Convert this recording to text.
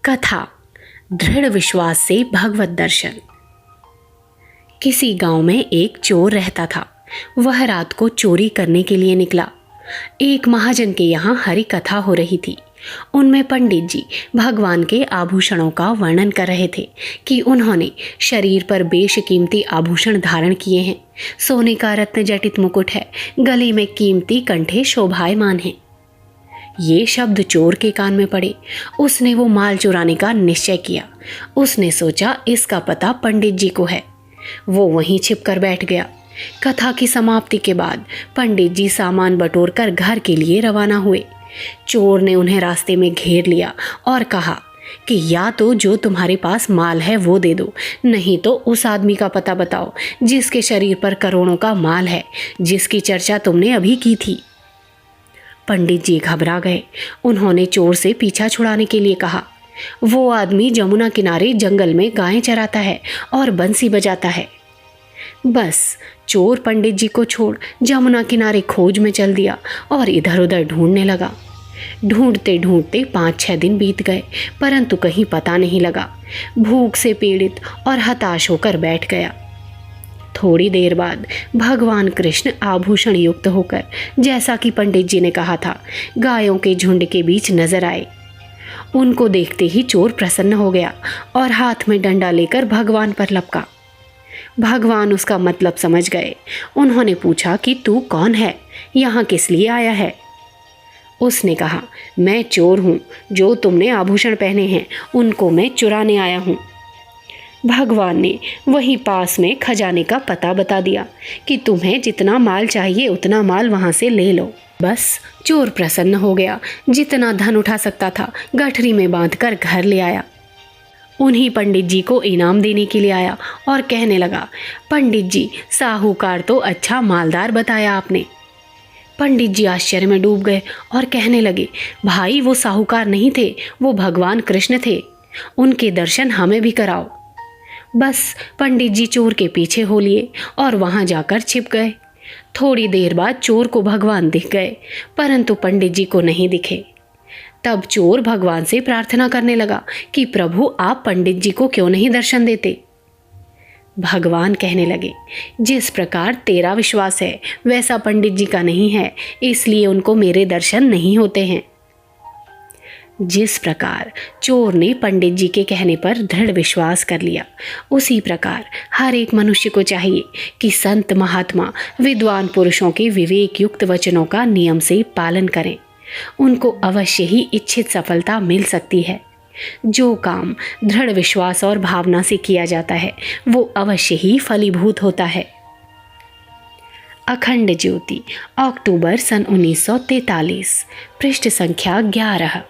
कथा दृढ़ विश्वास से भगवत दर्शन। किसी गांव में एक चोर रहता था। वह रात को चोरी करने के लिए निकला। एक महाजन के यहाँ हरि कथा हो रही थी। उनमें पंडित जी भगवान के आभूषणों का वर्णन कर रहे थे कि उन्होंने शरीर पर बेशकीमती आभूषण धारण किए हैं। सोने का रत्न जटित मुकुट है, गले में कीमती कंठे शोभायमान हैं। ये शब्द चोर के कान में पड़े। उसने वो माल चुराने का निश्चय किया। उसने सोचा इसका पता पंडित जी को है। वो वहीं छिपकर बैठ गया। कथा की समाप्ति के बाद पंडित जी सामान बटोरकर घर के लिए रवाना हुए। चोर ने उन्हें रास्ते में घेर लिया और कहा कि या तो जो तुम्हारे पास माल है वो दे दो, नहीं तो उस आदमी का पता बताओ जिसके शरीर पर करोड़ों का माल है, जिसकी चर्चा तुमने अभी की थी। पंडित जी घबरा गए। उन्होंने चोर से पीछा छुड़ाने के लिए कहा, वो आदमी जमुना किनारे जंगल में गायें चराता है और बंसी बजाता है। बस चोर पंडित जी को छोड़ जमुना किनारे खोज में चल दिया और इधर उधर ढूंढने लगा। ढूंढते ढूंढते 5-6 दिन बीत गए, परंतु कहीं पता नहीं लगा। भूख से पीड़ित और हताश होकर बैठ गया। थोड़ी देर बाद भगवान कृष्ण आभूषण युक्त होकर, जैसा कि पंडित जी ने कहा था, गायों के झुंड के बीच नजर आए। उनको देखते ही चोर प्रसन्न हो गया और हाथ में डंडा लेकर भगवान पर लपका। भगवान उसका मतलब समझ गए। उन्होंने पूछा कि तू कौन है, यहाँ किस लिए आया है? उसने कहा, मैं चोर हूँ, जो तुमने आभूषण पहने हैं उनको मैं चुराने आया हूँ। भगवान ने वहीं पास में खजाने का पता बता दिया कि तुम्हें जितना माल चाहिए उतना माल वहाँ से ले लो। बस चोर प्रसन्न हो गया। जितना धन उठा सकता था गठरी में बांधकर घर ले आया। उन्हीं पंडित जी को इनाम देने के लिए आया और कहने लगा, पंडित जी साहूकार तो अच्छा मालदार बताया आपने। पंडित जी आश्चर्य में डूब गए और कहने लगे, भाई वो साहूकार नहीं थे, वो भगवान कृष्ण थे। उनके दर्शन हमें भी कराओ। बस पंडित जी चोर के पीछे हो लिए और वहां जाकर छिप गए। थोड़ी देर बाद चोर को भगवान दिख गए, परंतु पंडित जी को नहीं दिखे। तब चोर भगवान से प्रार्थना करने लगा कि प्रभु आप पंडित जी को क्यों नहीं दर्शन देते? भगवान कहने लगे, जिस प्रकार तेरा विश्वास है वैसा पंडित जी का नहीं है, इसलिए उनको मेरे दर्शन नहीं होते हैं। जिस प्रकार चोर ने पंडित जी के कहने पर दृढ़ विश्वास कर लिया, उसी प्रकार हर एक मनुष्य को चाहिए कि संत महात्मा विद्वान पुरुषों के विवेक युक्त वचनों का नियम से पालन करें। उनको अवश्य ही इच्छित सफलता मिल सकती है। जो काम दृढ़ विश्वास और भावना से किया जाता है वो अवश्य ही फलीभूत होता है। अखंड ज्योति, अक्टूबर सन 1943, पृष्ठ संख्या 11।